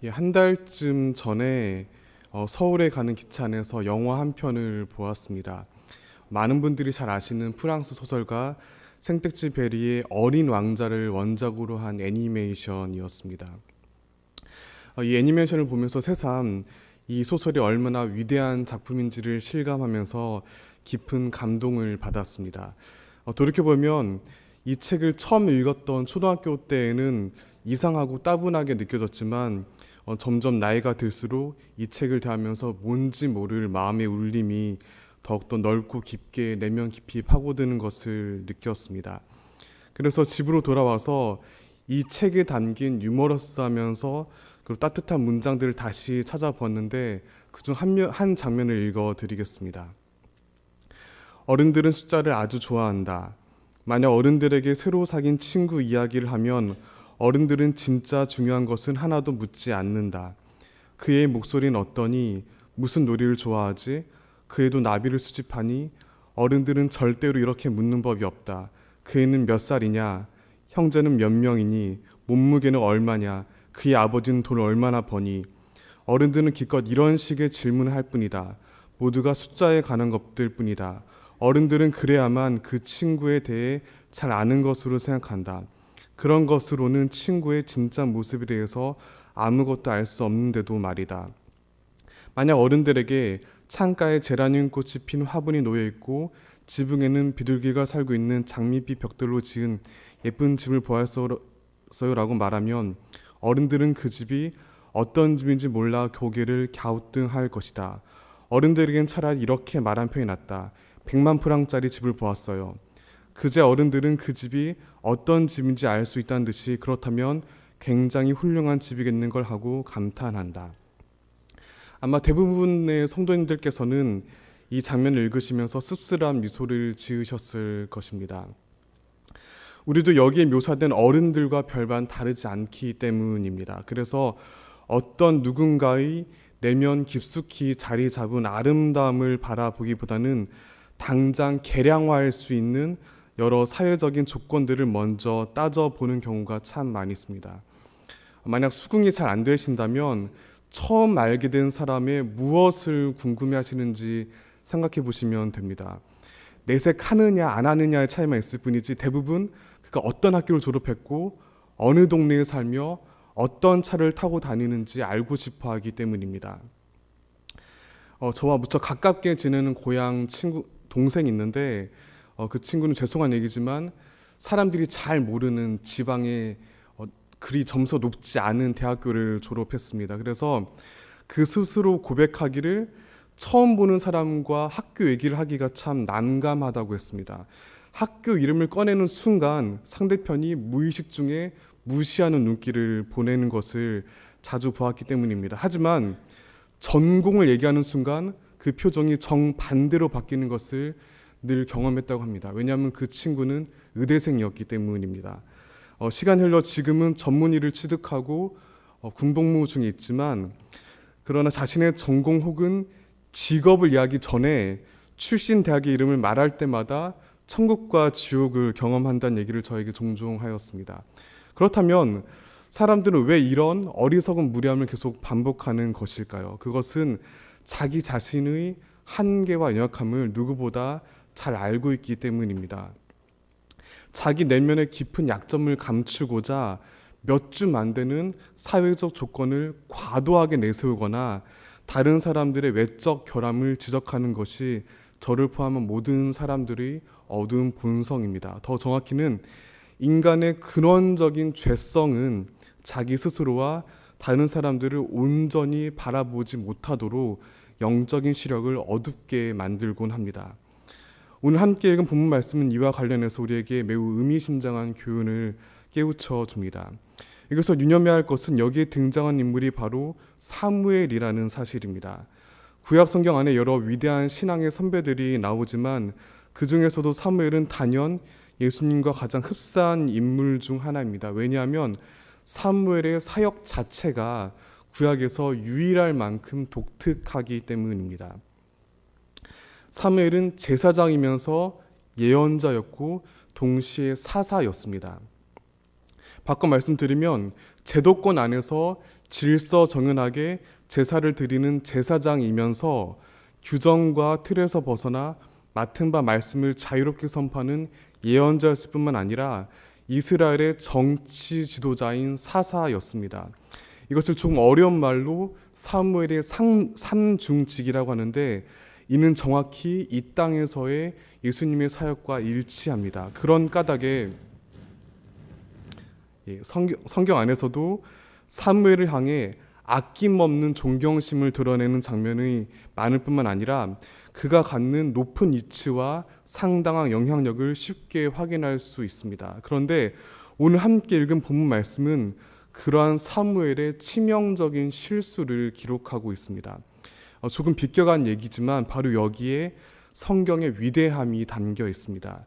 한 달쯤 전에 서울에 가는 기차 안에서 영화 한 편을 보았습니다. 많은 분들이 잘 아시는 프랑스 소설가 생텍쥐 베리의 어린 왕자를 원작으로 한 애니메이션이었습니다. 이 애니메이션을 보면서 새삼 이 소설이 얼마나 위대한 작품인지를 실감하면서 깊은 감동을 받았습니다. 돌이켜보면 이 책을 처음 읽었던 초등학교 때에는 이상하고 따분하게 느껴졌지만 점점 나이가 들수록 이 책을 대하면서 뭔지 모를 마음의 울림이 더욱더 넓고 깊게 내면 깊이 파고드는 것을 느꼈습니다. 그래서 집으로 돌아와서 이 책에 담긴 유머러스하면서 그리고 따뜻한 문장들을 다시 찾아보았는데 그중 한 장면을 읽어드리겠습니다. 어른들은 숫자를 아주 좋아한다. 만약 어른들에게 새로 사귄 친구 이야기를 하면 어른들은 진짜 중요한 것은 하나도 묻지 않는다. 그의 목소리는 어떠니? 무슨 놀이를 좋아하지? 그 애도 나비를 수집하니? 어른들은 절대로 이렇게 묻는 법이 없다. 그 애는 몇 살이냐? 형제는 몇 명이니? 몸무게는 얼마냐? 그의 아버지는 돈을 얼마나 버니? 어른들은 기껏 이런 식의 질문을 할 뿐이다. 모두가 숫자에 관한 것들 뿐이다. 어른들은 그래야만 그 친구에 대해 잘 아는 것으로 생각한다. 그런 것으로는 친구의 진짜 모습에 대해서 아무것도 알 수 없는데도 말이다. 만약 어른들에게 창가에 제라늄 꽃이 핀 화분이 놓여 있고 지붕에는 비둘기가 살고 있는 장밋빛 벽돌로 지은 예쁜 집을 보았어요라고 말하면 어른들은 그 집이 어떤 집인지 몰라 고개를 갸우뚱할 것이다. 어른들에겐 차라리 이렇게 말한 편이 낫다. 100만 프랑짜리 집을 보았어요. 그제 어른들은 그 집이 어떤 집인지 알 수 있다는 듯이 그렇다면 굉장히 훌륭한 집이겠는 걸 하고 감탄한다. 아마 대부분의 성도님들께서는 이 장면을 읽으시면서 씁쓸한 미소를 지으셨을 것입니다. 우리도 여기에 묘사된 어른들과 별반 다르지 않기 때문입니다. 그래서 어떤 누군가의 내면 깊숙이 자리 잡은 아름다움을 바라보기보다는 당장 계량화할 수 있는 여러 사회적인 조건들을 먼저 따져보는 경우가 참 많이 있습니다. 만약 수긍이 잘 안 되신다면 처음 알게 된 사람의 무엇을 궁금해하시는지 생각해 보시면 됩니다. 내색하느냐 안 하느냐의 차이만 있을 뿐이지 대부분 그가 어떤 학교를 졸업했고 어느 동네에 살며 어떤 차를 타고 다니는지 알고 싶어 하기 때문입니다. 저와 무척 가깝게 지내는 고향 동생이 있는데 그 친구는 죄송한 얘기지만 사람들이 잘 모르는 지방의 그리 점수가 높지 않은 대학교를 졸업했습니다. 그래서 그 스스로 고백하기를 처음 보는 사람과 학교 얘기를 하기가 참 난감하다고 했습니다. 학교 이름을 꺼내는 순간 상대편이 무의식 중에 무시하는 눈길을 보내는 것을 자주 보았기 때문입니다. 하지만 전공을 얘기하는 순간 그 표정이 정반대로 바뀌는 것을 늘 경험했다고 합니다. 왜냐하면 그 친구는 의대생이었기 때문입니다. 시간 흘러 지금은 전문의를 취득하고 군복무 중에 있지만 그러나 자신의 전공 혹은 직업을 이야기 전에 출신 대학의 이름을 말할 때마다 천국과 지옥을 경험한다는 얘기를 저에게 종종 하였습니다. 그렇다면 사람들은 왜 이런 어리석은 무례함을 계속 반복하는 것일까요? 그것은 자기 자신의 한계와 연약함을 누구보다 잘 알고 있기 때문입니다. 자기 내면의 깊은 약점을 감추고자 몇 줌 안 되는 사회적 조건을 과도하게 내세우거나 다른 사람들의 외적 결함을 지적하는 것이 저를 포함한 모든 사람들의 어두운 본성입니다. 더 정확히는 인간의 근원적인 죄성은 자기 스스로와 다른 사람들을 온전히 바라보지 못하도록 영적인 시력을 어둡게 만들곤 합니다. 오늘 함께 읽은 본문 말씀은 이와 관련해서 우리에게 매우 의미심장한 교훈을 깨우쳐 줍니다. 이것을 유념해야 할 것은 여기에 등장한 인물이 바로 사무엘이라는 사실입니다. 구약 성경 안에 여러 위대한 신앙의 선배들이 나오지만 그 중에서도 사무엘은 단연 예수님과 가장 흡사한 인물 중 하나입니다. 왜냐하면 사무엘의 사역 자체가 구약에서 유일할 만큼 독특하기 때문입니다. 사무엘은 제사장이면서 예언자였고 동시에 사사였습니다. 바꿔 말씀드리면 제도권 안에서 질서정연하게 제사를 드리는 제사장이면서 규정과 틀에서 벗어나 맡은 바 말씀을 자유롭게 선포하는 예언자였을 뿐만 아니라 이스라엘의 정치 지도자인 사사였습니다. 이것을 조금 어려운 말로 사무엘의 삼중직이라고 하는데, 이는 정확히 이 땅에서의 예수님의 사역과 일치합니다. 그런 까닭에 성경 안에서도 사무엘을 향해 아낌없는 존경심을 드러내는 장면이 많을 뿐만 아니라 그가 갖는 높은 위치와 상당한 영향력을 쉽게 확인할 수 있습니다. 그런데 오늘 함께 읽은 본문 말씀은 그러한 사무엘의 치명적인 실수를 기록하고 있습니다. 조금 비껴간 얘기지만 바로 여기에 성경의 위대함이 담겨 있습니다.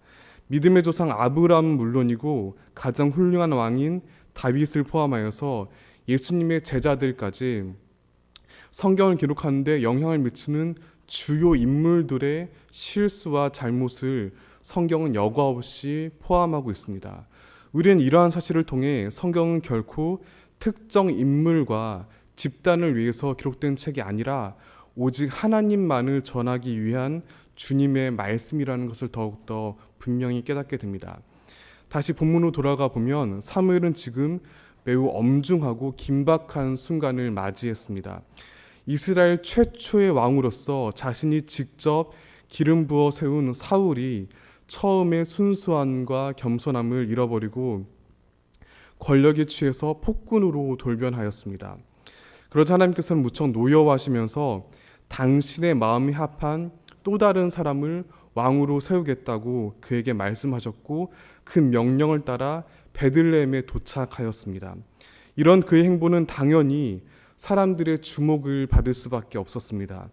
믿음의 조상 아브라함은 물론이고 가장 훌륭한 왕인 다윗을 포함하여서 예수님의 제자들까지 성경을 기록하는 데 영향을 미치는 주요 인물들의 실수와 잘못을 성경은 여과 없이 포함하고 있습니다. 우리는 이러한 사실을 통해 성경은 결코 특정 인물과 집단을 위해서 기록된 책이 아니라 오직 하나님만을 전하기 위한 주님의 말씀이라는 것을 더욱더 분명히 깨닫게 됩니다. 다시 본문으로 돌아가 보면 사무엘은 지금 매우 엄중하고 긴박한 순간을 맞이했습니다. 이스라엘 최초의 왕으로서 자신이 직접 기름 부어 세운 사울이 처음에 순수함과 겸손함을 잃어버리고 권력에 취해서 폭군으로 돌변하였습니다. 그러자 하나님께서는 무척 노여워하시면서 당신의 마음이 합한 또 다른 사람을 왕으로 세우겠다고 그에게 말씀하셨고 그 명령을 따라 베들레헴에 도착하였습니다. 이런 그의 행보는 당연히 사람들의 주목을 받을 수밖에 없었습니다.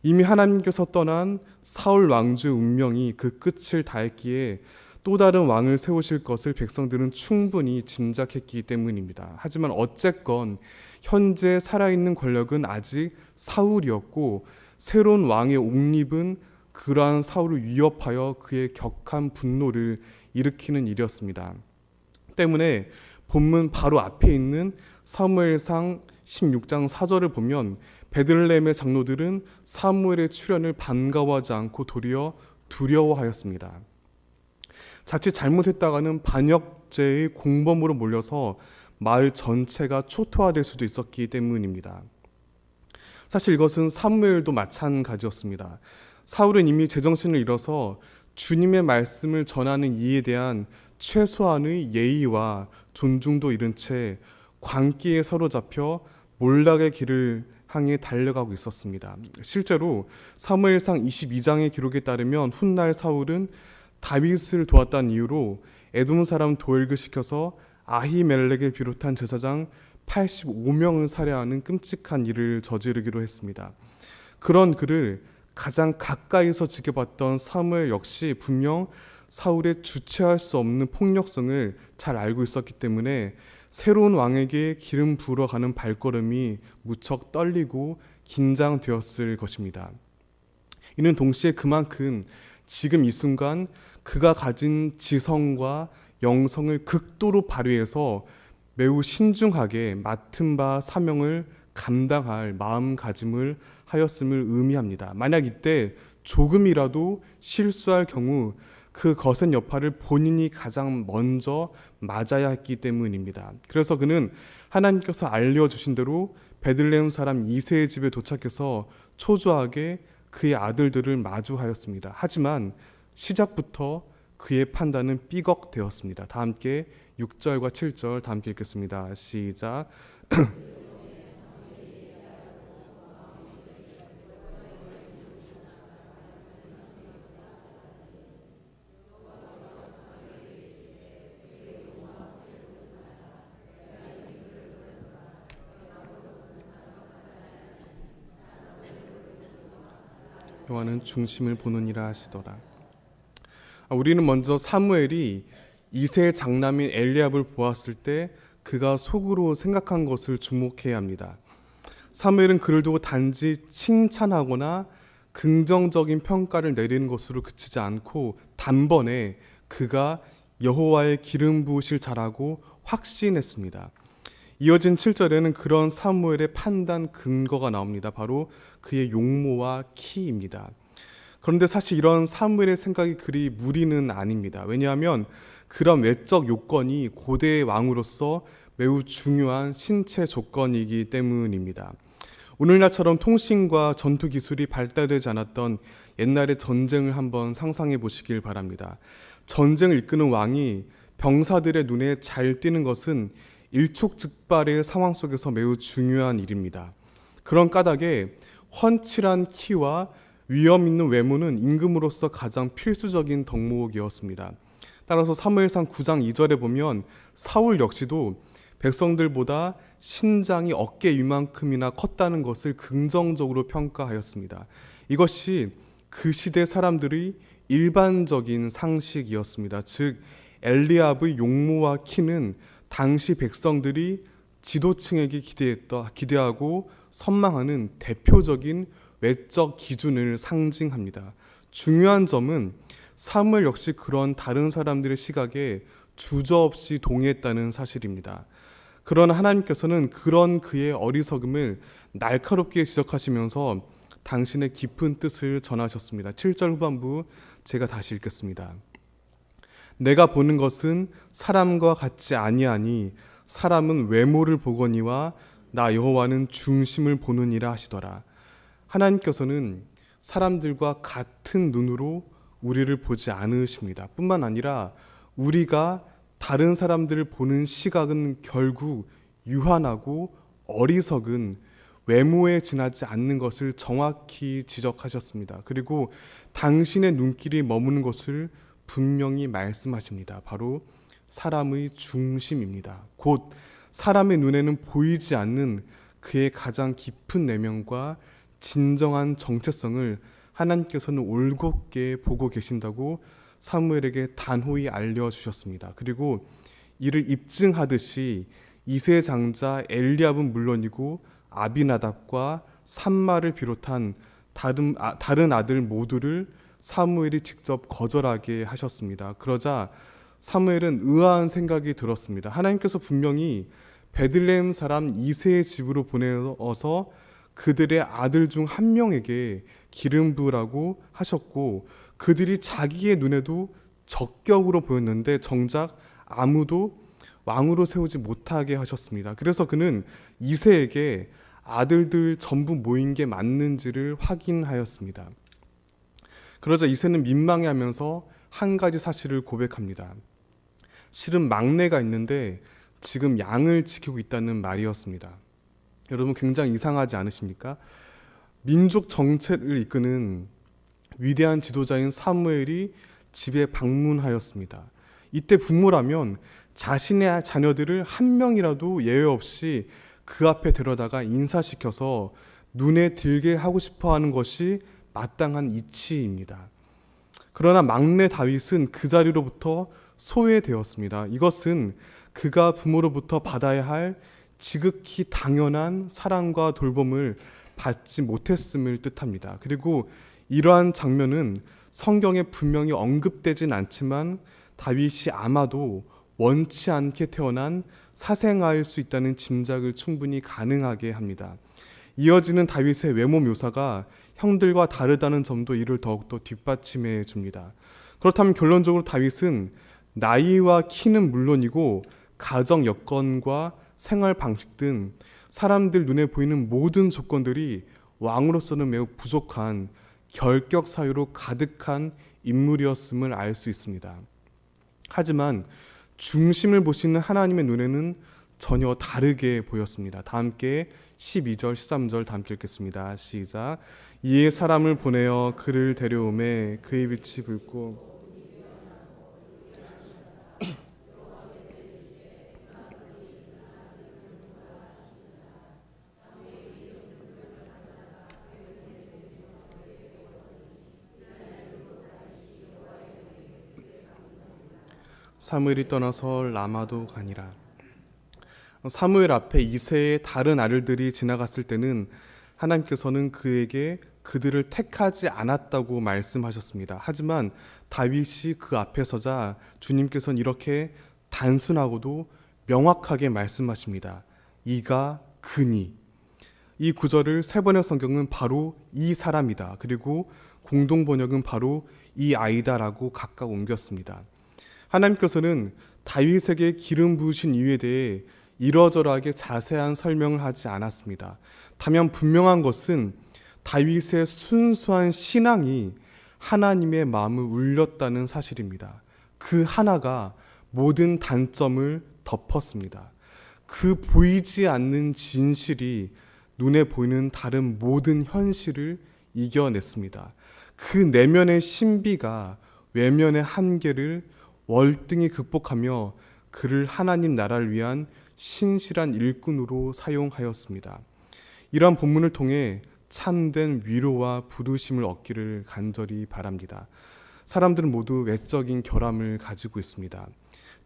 이미 하나님께서 떠난 사울 왕조의 운명이 그 끝을 다했기에 또 다른 왕을 세우실 것을 백성들은 충분히 짐작했기 때문입니다. 하지만 어쨌건 현재 살아있는 권력은 아직 사울이었고 새로운 왕의 옹립은 그러한 사울을 위협하여 그의 격한 분노를 일으키는 일이었습니다. 때문에 본문 바로 앞에 있는 사무엘상 16장 4절을 보면 베들레헴의 장로들은 사무엘의 출현을 반가워하지 않고 도리어 두려워하였습니다. 자칫 잘못했다가는 반역죄의 공범으로 몰려서 마을 전체가 초토화될 수도 있었기 때문입니다. 사실 이것은 사무엘도 마찬가지였습니다. 사울은 이미 제정신을 잃어서 주님의 말씀을 전하는 이에 대한 최소한의 예의와 존중도 잃은 채 광기에 사로잡혀 몰락의 길을 향해 달려가고 있었습니다. 실제로 사무엘상 22장의 기록에 따르면 훗날 사울은 다윗을 도왔다는 이유로 에돔 사람 도엘을 시켜서 아히멜렉을 비롯한 제사장 85명을 살해하는 끔찍한 일을 저지르기로 했습니다. 그런 그를 가장 가까이서 지켜봤던 사무엘 역시 분명 사울의 주체할 수 없는 폭력성을 잘 알고 있었기 때문에 새로운 왕에게 기름 부으러 가는 발걸음이 무척 떨리고 긴장되었을 것입니다. 이는 동시에 그만큼 지금 이 순간 그가 가진 지성과 영성을 극도로 발휘해서 매우 신중하게 맡은 바 사명을 감당할 마음가짐을 하였음을 의미합니다. 만약 이때 조금이라도 실수할 경우 그 거센 여파를 본인이 가장 먼저 맞아야 했기 때문입니다. 그래서 그는 하나님께서 알려주신 대로 베들레헴 사람 이새의 집에 도착해서 초조하게 그의 아들들을 마주하였습니다. 하지만 시작부터 그의 판단은 삐걱되었습니다. 다 함께 6절과 7절 다 함께 읽겠습니다. 시작. 여호와는 중심을 보느니라 하시더라. 우리는 먼저 사무엘이 이새의 장남인 엘리압을 보았을 때 그가 속으로 생각한 것을 주목해야 합니다. 사무엘은 그를 두고 단지 칭찬하거나 긍정적인 평가를 내리는 것으로 그치지 않고 단번에 그가 여호와의 기름 부으실 자라고 확신했습니다. 이어진 7절에는 그런 사무엘의 판단 근거가 나옵니다. 바로 그의 용모와 키입니다. 그런데 사실 이런 사무엘의 생각이 그리 무리는 아닙니다. 왜냐하면 그런 외적 요건이 고대의 왕으로서 매우 중요한 신체 조건이기 때문입니다. 오늘날처럼 통신과 전투 기술이 발달되지 않았던 옛날의 전쟁을 한번 상상해 보시길 바랍니다. 전쟁을 이끄는 왕이 병사들의 눈에 잘 띄는 것은 일촉즉발의 상황 속에서 매우 중요한 일입니다. 그런 까닭에 훤칠한 키와 위험 있는 외모는 임금으로서 가장 필수적인 덕목이었습니다. 따라서 사무엘상 9장 2절에 보면 사울 역시도 백성들보다 신장이 어깨 위만큼이나 컸다는 것을 긍정적으로 평가하였습니다. 이것이 그 시대 사람들의 일반적인 상식이었습니다. 즉 엘리압의 용모와 키는 당시 백성들이 지도층에게 기대하고 선망하는 대표적인 외적 기준을 상징합니다. 중요한 점은 사무엘 역시 그런 다른 사람들의 시각에 주저없이 동의했다는 사실입니다. 그러나 하나님께서는 그런 그의 어리석음을 날카롭게 지적하시면서 당신의 깊은 뜻을 전하셨습니다. 7절 후반부 제가 다시 읽겠습니다. 내가 보는 것은 사람과 같지 아니하니 사람은 외모를 보거니와 나 여호와는 중심을 보느니라 하시더라. 하나님께서는 사람들과 같은 눈으로 우리를 보지 않으십니다. 뿐만 아니라 우리가 다른 사람들을 보는 시각은 결국 유한하고 어리석은 외모에 지나지 않는 것을 정확히 지적하셨습니다. 그리고 당신의 눈길이 머무는 것을 분명히 말씀하십니다. 바로 사람의 중심입니다. 곧 사람의 눈에는 보이지 않는 그의 가장 깊은 내면과 진정한 정체성을 하나님께서는 올곧게 보고 계신다고 사무엘에게 단호히 알려주셨습니다. 그리고 이를 입증하듯이 이세 장자 엘리압은 물론이고 아비나답과 삼마를 비롯한 다른 아들 모두를 사무엘이 직접 거절하게 하셨습니다. 그러자 사무엘은 의아한 생각이 들었습니다. 하나님께서 분명히 베들레헴 사람 이세의 집으로 보내어서 그들의 아들 중 한 명에게 기름 부으라고 하셨고 그들이 자기의 눈에도 적격으로 보였는데 정작 아무도 왕으로 세우지 못하게 하셨습니다. 그래서 그는 이세에게 아들들 전부 모인 게 맞는지를 확인하였습니다. 그러자 이세는 민망해하면서 한 가지 사실을 고백합니다. 실은 막내가 있는데 지금 양을 지키고 있다는 말이었습니다. 여러분 굉장히 이상하지 않으십니까? 민족 정체를 이끄는 위대한 지도자인 사무엘이 집에 방문하였습니다. 이때 부모라면 자신의 자녀들을 한 명이라도 예외 없이 그 앞에 데려다가 인사시켜서 눈에 들게 하고 싶어 하는 것이 마땅한 이치입니다. 그러나 막내 다윗은 그 자리로부터 소외되었습니다. 이것은 그가 부모로부터 받아야 할 지극히 당연한 사랑과 돌봄을 받지 못했음을 뜻합니다. 그리고 이러한 장면은 성경에 분명히 언급되진 않지만 다윗이 아마도 원치 않게 태어난 사생아일 수 있다는 짐작을 충분히 가능하게 합니다. 이어지는 다윗의 외모 묘사가 형들과 다르다는 점도 이를 더욱더 뒷받침해 줍니다. 그렇다면 결론적으로 다윗은 나이와 키는 물론이고 가정 여건과 생활 방식 등 사람들 눈에 보이는 모든 조건들이 왕으로서는 매우 부족한 결격 사유로 가득한 인물이었음을 알 수 있습니다. 하지만 중심을 보시는 하나님의 눈에는 전혀 다르게 보였습니다. 다 함께 12절, 13절 다 함께 읽겠습니다. 시작. 이에 사람을 보내어 그를 데려오매 그의 빛이 붉고 사무엘이 떠나서 라마도 가니라. 사무엘 앞에 이새의 다른 아들들이 지나갔을 때는 하나님께서는 그에게 그들을 택하지 않았다고 말씀하셨습니다. 하지만 다윗이 그 앞에 서자 주님께서는 이렇게 단순하고도 명확하게 말씀하십니다. 이가 그니. 이 구절을 세 번의 성경은 바로 이 사람이다. 그리고 공동 번역은 바로 이 아이다라고 각각 옮겼습니다. 하나님께서는 다윗에게 기름 부으신 이유에 대해 이러저러하게 자세한 설명을 하지 않았습니다. 다만 분명한 것은 다윗의 순수한 신앙이 하나님의 마음을 울렸다는 사실입니다. 그 하나가 모든 단점을 덮었습니다. 그 보이지 않는 진실이 눈에 보이는 다른 모든 현실을 이겨냈습니다. 그 내면의 신비가 외면의 한계를 월등히 극복하며 그를 하나님 나라를 위한 신실한 일꾼으로 사용하였습니다. 이러한 본문을 통해 참된 위로와 부르심을 얻기를 간절히 바랍니다. 사람들은 모두 외적인 결함을 가지고 있습니다.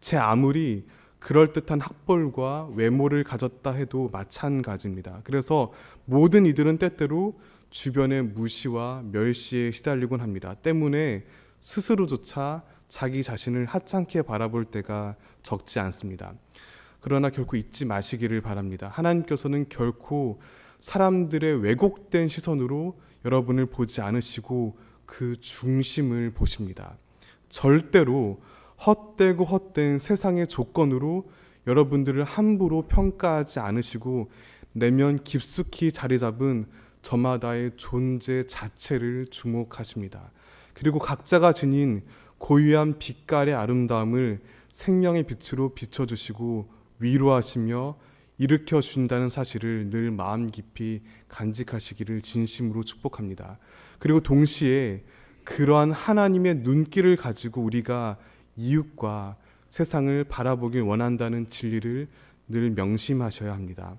제 아무리 그럴듯한 학벌과 외모를 가졌다 해도 마찬가지입니다. 그래서 모든 이들은 때때로 주변의 무시와 멸시에 시달리곤 합니다. 때문에 스스로조차 자기 자신을 하찮게 바라볼 때가 적지 않습니다. 그러나 결코 잊지 마시기를 바랍니다. 하나님께서는 결코 사람들의 왜곡된 시선으로 여러분을 보지 않으시고 그 중심을 보십니다. 절대로 헛되고 헛된 세상의 조건으로 여러분들을 함부로 평가하지 않으시고 내면 깊숙이 자리 잡은 저마다의 존재 자체를 주목하십니다. 그리고 각자가 지닌 고유한 빛깔의 아름다움을 생명의 빛으로 비춰주시고 위로하시며 일으켜 주신다는 사실을 늘 마음 깊이 간직하시기를 진심으로 축복합니다. 그리고 동시에 그러한 하나님의 눈길을 가지고 우리가 이웃과 세상을 바라보길 원한다는 진리를 늘 명심하셔야 합니다.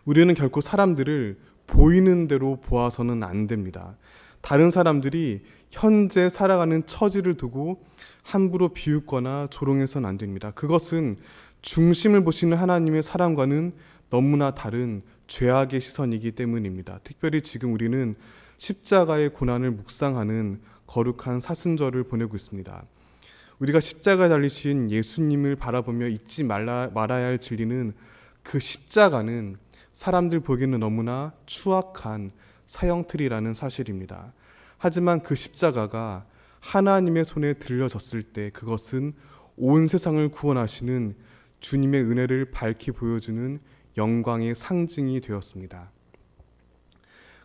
우리는 결코 사람들을 보이는 대로 보아서는 안 됩니다. 다른 사람들이 현재 살아가는 처지를 두고 함부로 비웃거나 조롱해서는 안 됩니다. 그것은 중심을 보시는 하나님의 사랑과는 너무나 다른 죄악의 시선이기 때문입니다. 특별히 지금 우리는 십자가의 고난을 묵상하는 거룩한 사순절을 보내고 있습니다. 우리가 십자가에 달리신 예수님을 바라보며 잊지 말아야 할 진리는 그 십자가는 사람들 보기에는 너무나 추악한 사형틀이라는 사실입니다. 하지만 그 십자가가 하나님의 손에 들려졌을 때 그것은 온 세상을 구원하시는 주님의 은혜를 밝히 보여주는 영광의 상징이 되었습니다.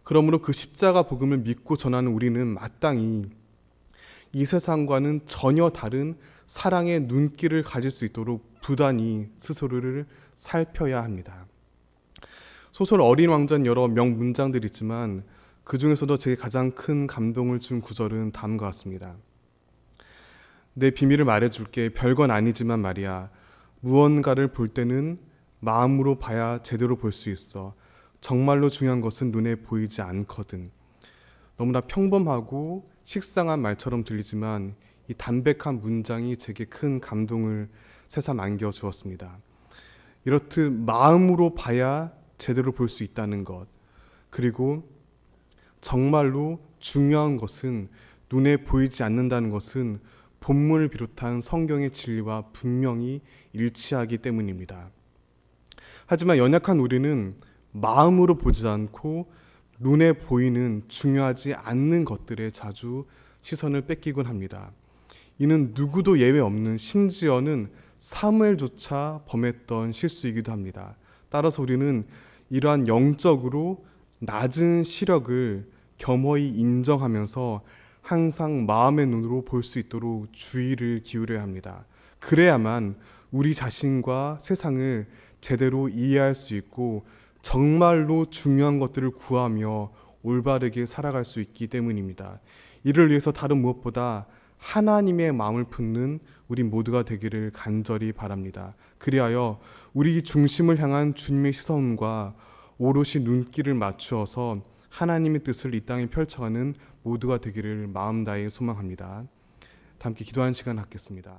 그러므로 그 십자가 복음을 믿고 전하는 우리는 마땅히 이 세상과는 전혀 다른 사랑의 눈길을 가질 수 있도록 부단히 스스로를 살펴야 합니다. 소설 어린 왕자는 여러 명문장들이 있지만 그 중에서도 제게 가장 큰 감동을 준 구절은 다음과 같습니다. 내 비밀을 말해줄게. 별건 아니지만 말이야. 무언가를 볼 때는 마음으로 봐야 제대로 볼 수 있어. 정말로 중요한 것은 눈에 보이지 않거든. 너무나 평범하고 식상한 말처럼 들리지만 이 담백한 문장이 제게 큰 감동을 새삼 안겨주었습니다. 이렇듯 마음으로 봐야 제대로 볼 수 있다는 것, 그리고 정말로 중요한 것은 눈에 보이지 않는다는 것은 본문을 비롯한 성경의 진리와 분명히 일치하기 때문입니다. 하지만 연약한 우리는 마음으로 보지 않고 눈에 보이는 중요하지 않는 것들에 자주 시선을 뺏기곤 합니다. 이는 누구도 예외 없는, 심지어는 사무엘조차 범했던 실수이기도 합니다. 따라서 우리는 이러한 영적으로 낮은 시력을 겸허히 인정하면서 항상 마음의 눈으로 볼 수 있도록 주의를 기울여야 합니다. 그래야만 우리 자신과 세상을 제대로 이해할 수 있고 정말로 중요한 것들을 구하며 올바르게 살아갈 수 있기 때문입니다. 이를 위해서 다른 무엇보다 하나님의 마음을 품는 우리 모두가 되기를 간절히 바랍니다. 그리하여 우리 중심을 향한 주님의 시선과 오롯이 눈길을 맞추어서 하나님의 뜻을 이 땅에 펼쳐가는 모두가 되기를 마음 다해 소망합니다. 함께 기도하는 시간 갖겠습니다.